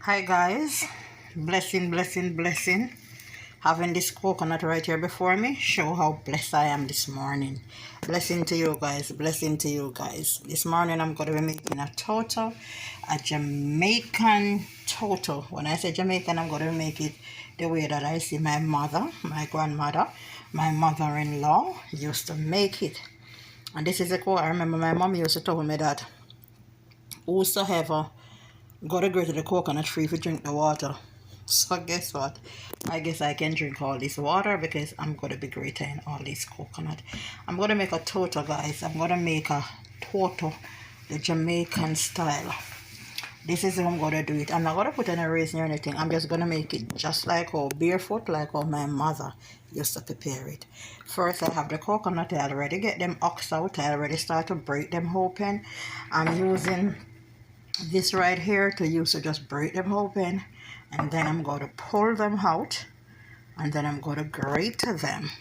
Hi guys, blessing. Having this coconut right here before me, show how blessed I am this morning. Blessing to you guys, blessing to you guys. This morning I'm going to be making a toto, a Jamaican toto. When I say Jamaican, I'm going to make it the way that I see my mother, my grandmother, my mother-in-law used to make it. And this is a quote I remember my mom used to tell me that whosoever gotta go to the coconut tree to drink the water. So guess what? I guess I can drink all this water because I'm gonna be greater in all this coconut. I'm gonna make a toto, guys. I'm gonna make a toto, the Jamaican style. This is how I'm gonna do it. I'm not gonna put any raisin or anything. I'm just gonna make it just like how barefoot, like how my mother used to prepare it. First, I have the coconut. I already get them ox out. I already start to break them open. I'm using this right here to use to just break them open, and then I'm going to pull them out, and then I'm going to grate them.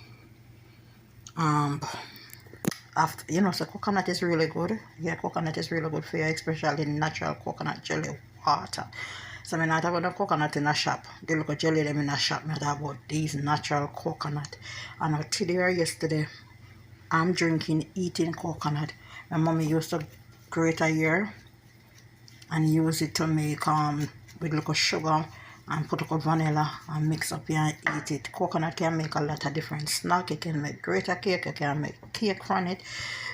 After so coconut is really good. Yeah, coconut is really good for you, especially natural coconut jelly water. So I'm not about the coconut in a shop. They look at jelly them in a shop. I'm about these natural coconut. And today or yesterday, I'm eating coconut. My mommy used to grate a year and use it to make with little sugar and put a vanilla and mix up here and eat it. Coconut can make a lot of different snacks. You can make greater cake, you can make cake from it,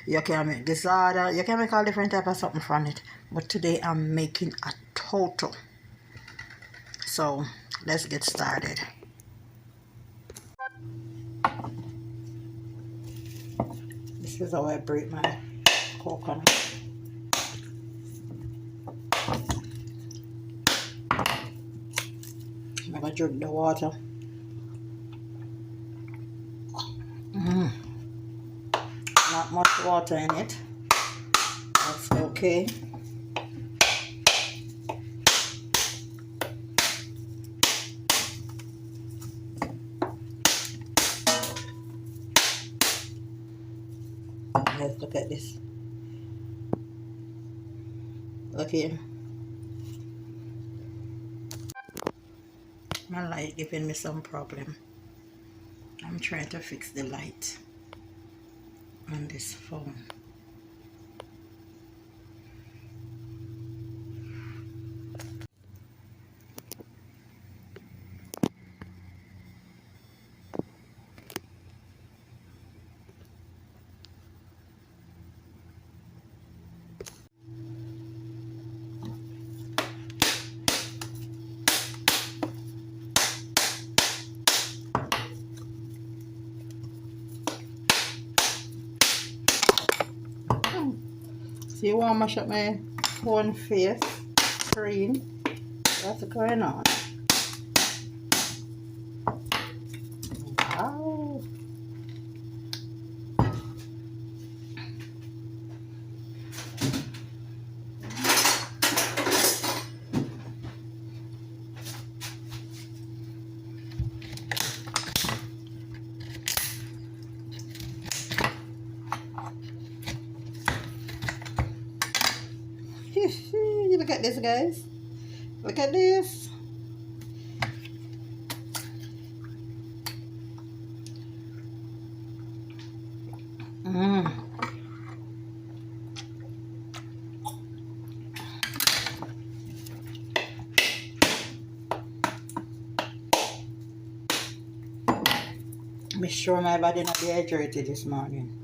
you can make gizzard, you can make all different type of something from it. But today I'm making a toto. So let's get started. This is how I break my coconut. I'm gonna drink the water. Not much water in it. That's okay. Let's look at this. Look here. My light giving me some problem. I'm trying to fix the light on this phone. So you want to mash up my phone face screen? What's going on? Wow. Look at this, guys. Look at this. Make sure my body not dehydrated this morning.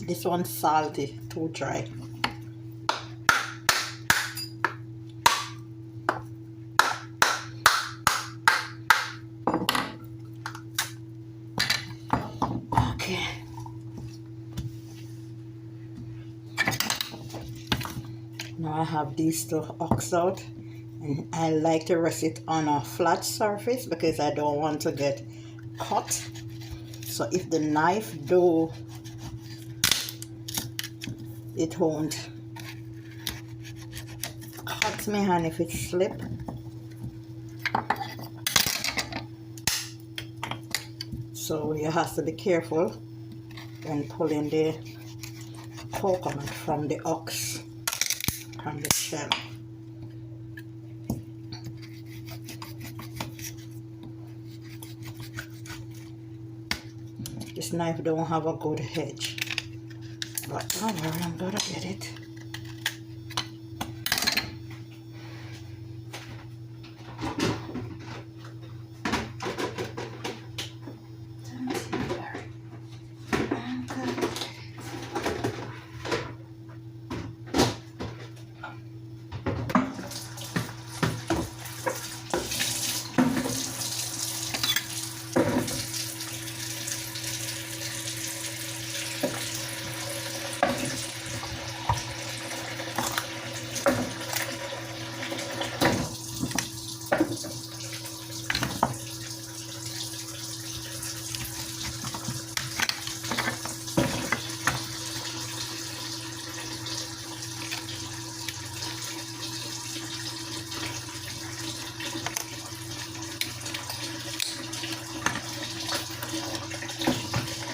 This one's salty, too dry. Okay. Now I have these two ox out, and I like to rest it on a flat surface because I don't want to get cut. So if the knife do, it won't cut my hand if it slip. So you have to be careful when pulling the coconut from the ox. from the shell. This knife don't have a good edge, but don't worry, I'm gonna get it.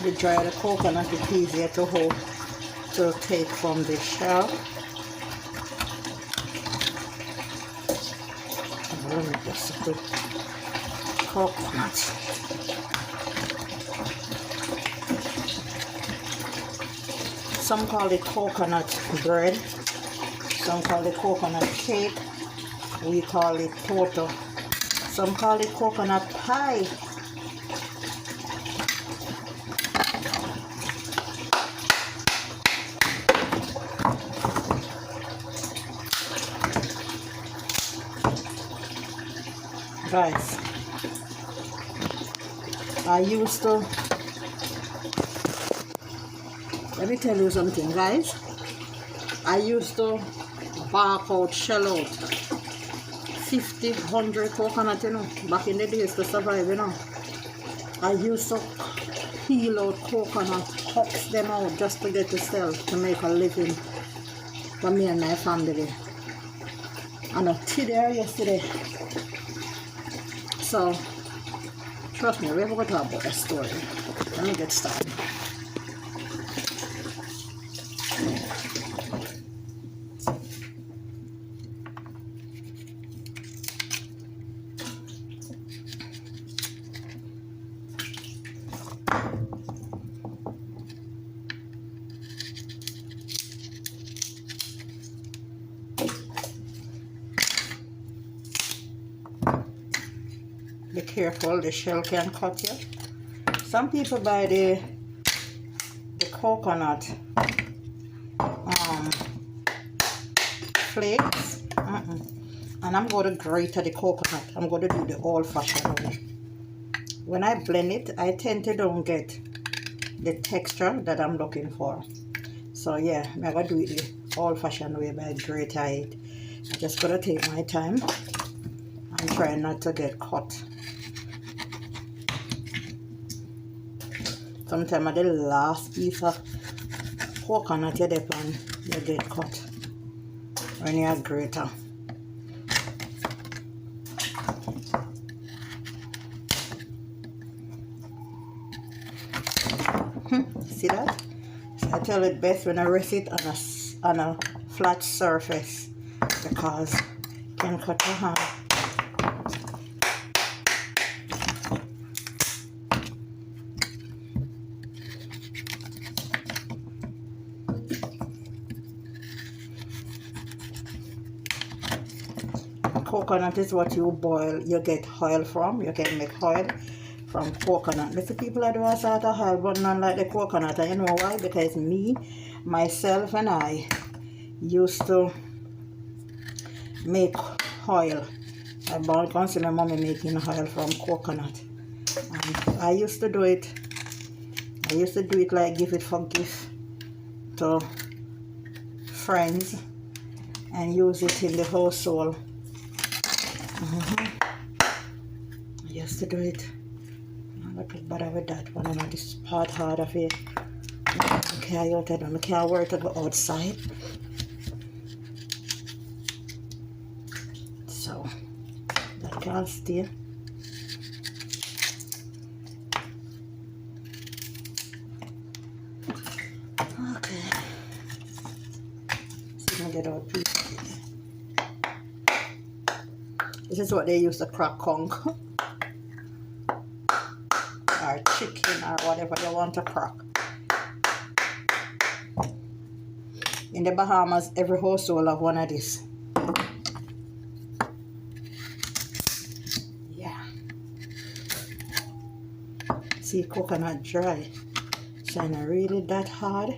The dried coconut is easier to hold, to take from the shell. Let me just put coconut. Some call it coconut bread, some call it coconut cake, we call it toto. Some call it coconut pie. Guys, I used to, let me tell you something, guys. I used to bark out, shell out 50, 100 coconut, you know, back in the days to survive, you know. I used to peel out coconut, hucks them out just to get to sell, to make a living for me and my family. And I today, yesterday. So, trust me, we're going to talk about that story. Let me get started. Be careful, the shell can cut you. Some people buy the coconut flakes, and I'm going to grate the coconut. I'm going to do the old-fashioned way. When I blend it, I tend to don't get the texture that I'm looking for. So yeah, I'm going to do it the old-fashioned way by grating it. I'm just going to take my time and try not to get cut. Sometimes at the last piece of coconut you dip on, you get cut when you're grater. See that? So I tell it best when I rest it on a flat surface, because it can cut your hand. Coconut is what you boil, you get oil from. You can make oil from coconut. Little people that do a sort of oil, but none like the coconut. And you know why? Because me, myself, and I used to make oil. I can see my mommy making oil from coconut. And I used to do it. I used to do it like give it for gift to friends and use it in the household. I used to do it. I'm not bother with that one. I know this part hard of it. Okay, I can't wear it to go outside. So that can't stay. Okay. See if I get out pieces. This is what they use to crack conch or chicken or whatever you want to crack. In the Bahamas, every household have one of these. Yeah. See, coconut dry. So it's not really that hard.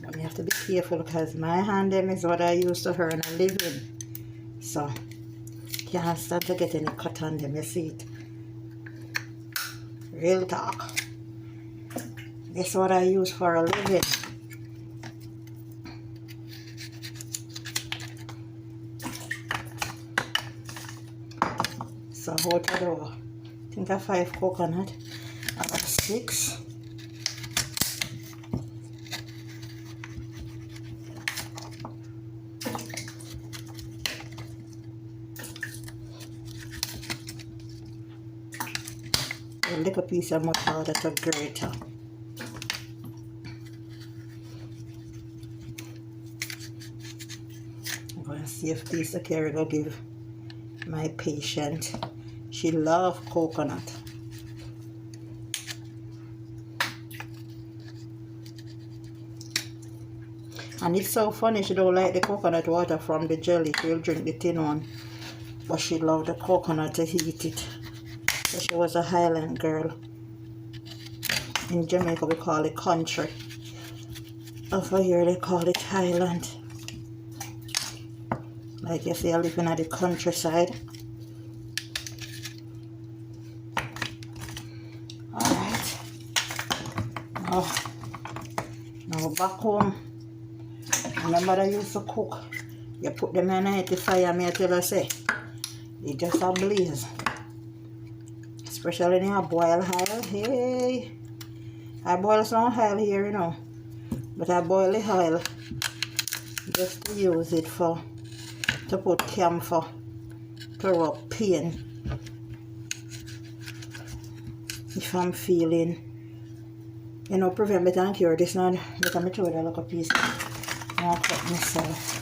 But you have to be careful because my hand them is what I use to earn a living. So can't start to get any cut on them, you see it. Real talk. This is what I use for a living. So out of the, I think I 5 coconut. I got 6. A little piece of much harder to grate. I'm going to see if this carry will give my patient. She loves coconut. And it's so funny, she don't like the coconut water from the jelly. She'll drink the thin one. But she loved the coconut to heat it. So she was a Highland girl. In Jamaica we call it country. Over here they call it Highland. Like you see, I live in the countryside. Alright. Now back home. Remember I used to cook. You put them in the fire, me I tell her say. It just a blaze. Especially when you boil oil. Hey. I boil some oil here, you know. But I boil the oil just to use it for to put camphor to rub pain. If I'm feeling, you know, prevent me and cure this now. Look at me throw it like a piece. I'll cut myself.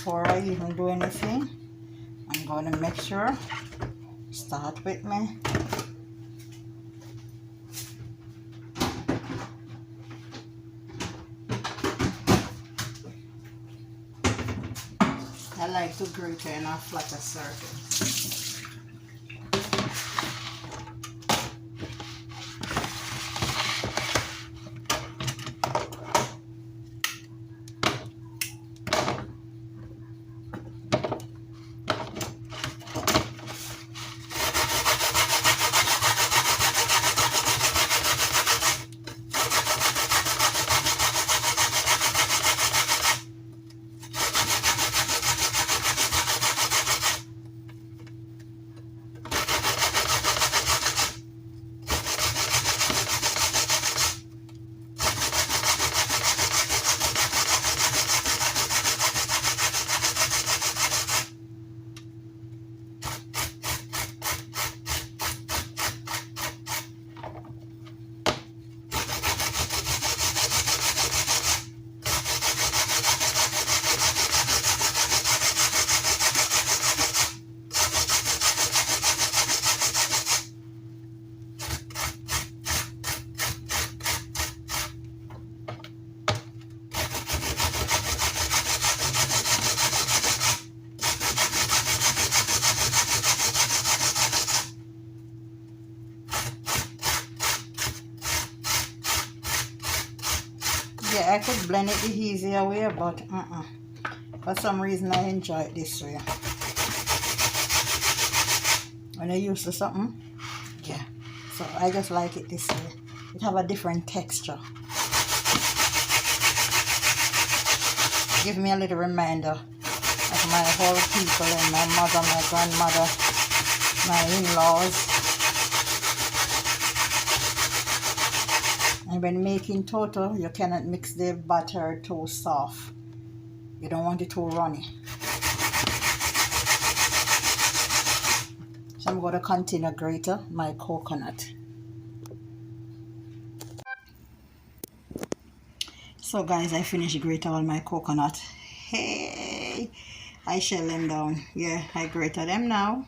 before I even do anything, I'm going to make sure, start with me. I like to grate it in a flatter circle. Yeah, I could blend it the easier way, but for some reason I enjoy it this way. When I used to something, yeah. So I just like it this way. It have a different texture. Give me a little reminder of my whole people and my mother, my grandmother, my in-laws. And when making toto, you cannot mix the batter too soft. You don't want it too runny. So I'm going to continue grating my coconut. So guys, I finished grating all my coconut. Hey, I shell them down. Yeah, I grated them now.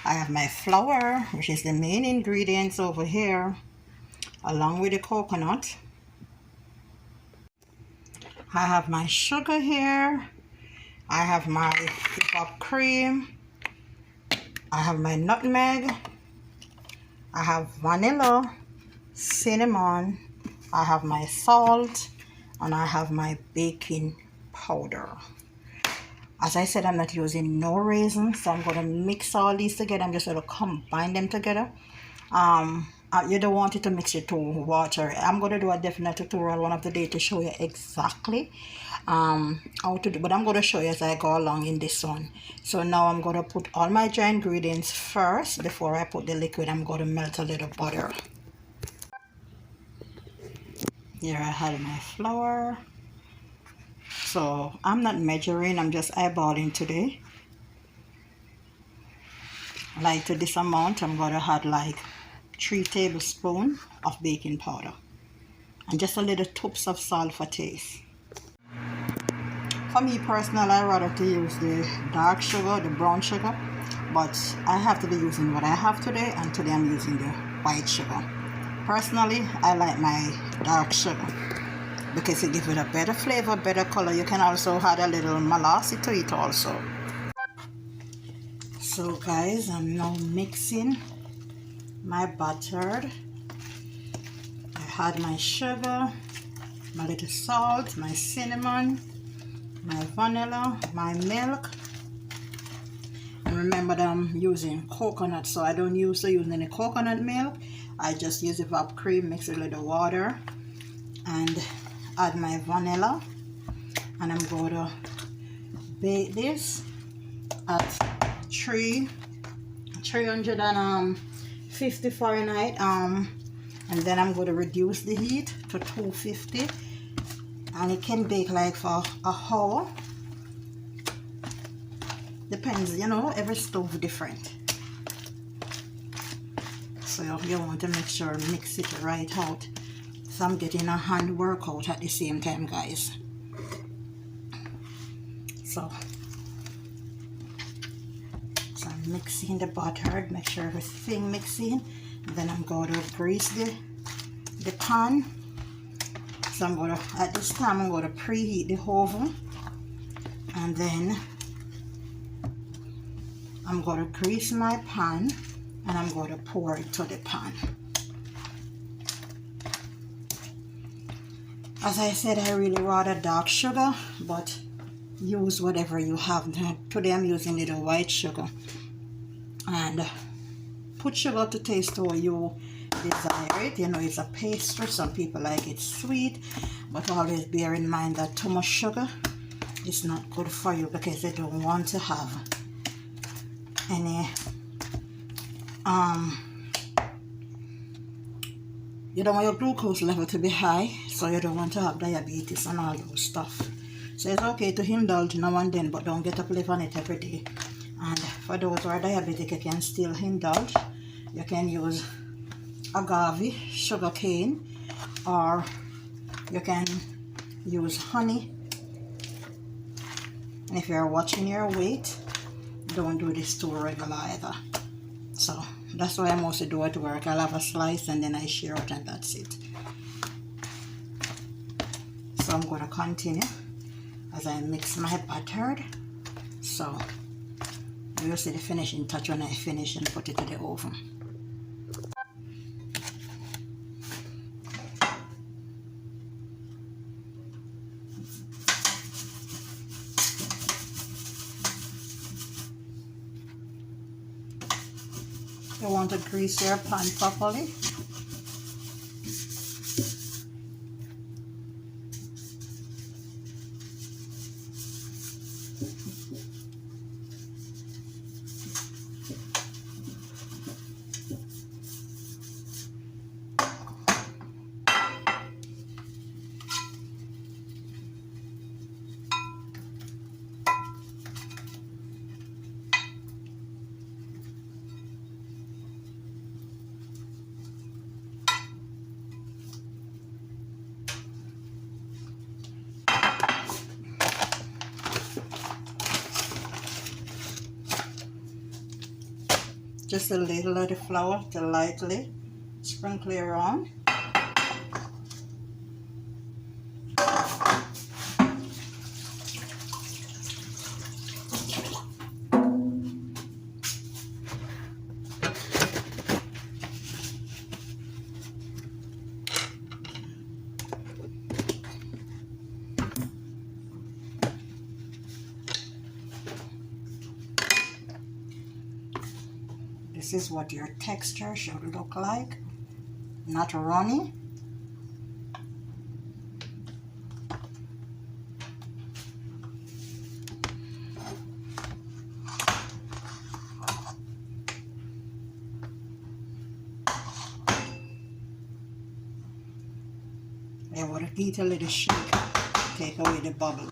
I have my flour, which is the main ingredients over here, along with the coconut. I have my sugar here. I have my whipped cream. I have my nutmeg. I have vanilla, cinnamon. I have my salt, and I have my baking powder. As I said, I'm not using no raisins, so I'm going to mix all these together. I'm just going to combine them together. You don't want it to mix it to water. I'm going to do a definite tutorial one of the day to show you exactly how to do, but I'm going to show you as I go along in this one. So now I'm going to put all my dry ingredients first. Before I put the liquid, I'm going to melt a little butter. Here I have my flour. So I'm not measuring, I'm just eyeballing today. Like to this amount, I'm going to add like 3 tablespoons of baking powder and just a little toops of salt for taste. For me personally, I rather to use the dark sugar, the brown sugar, but I have to be using what I have today, and today I'm using the white sugar. Personally, I like my dark sugar because it gives it a better flavor, better color. You can also add a little molasses to it also. So guys, I'm now mixing my butter. I had my sugar, my little salt, my cinnamon, my vanilla, my milk. And remember that I'm using coconut, so I don't use any coconut milk. I just use the whipped cream, mix it with a little water, and add my vanilla. And I'm going to bake this at 350 Fahrenheit, and then I'm going to reduce the heat to 250, and it can bake like for a hour. Depends, you know, every stove different. So you want to make sure mix it right out. So I'm getting a hand workout at the same time, guys. So I'm mixing the butter, make sure everything mixing. Then I'm going to grease the pan. So I'm going to, at this time, I'm going to preheat the oven, and then I'm going to grease my pan, and I'm going to pour it to the pan. As I said, I really rather dark sugar, but use whatever you have. Today I'm using little white sugar. And put sugar to taste how you desire it. You know, it's a pastry. Some people like it sweet, but always bear in mind that too much sugar is not good for you, because they don't want to have any you don't want your glucose level to be high, so you don't want to have diabetes and all those stuff. So it's okay to indulge now and then, but don't get up live on it every day. And for those who are diabetic, you can still indulge. You can use agave, sugar cane, or you can use honey. And if you're watching your weight, don't do this too regular either. So that's why I mostly do it at work. I'll have a slice and then I share it, and that's it. So I'm going to continue as I mix my butter. So you'll see the finishing touch when I finish and put it in the oven. You want to grease your pan properly. Just a little of the flour to lightly sprinkle around. This is what your texture should look like, not runny. I want to give it a little shake, take away the bubbles.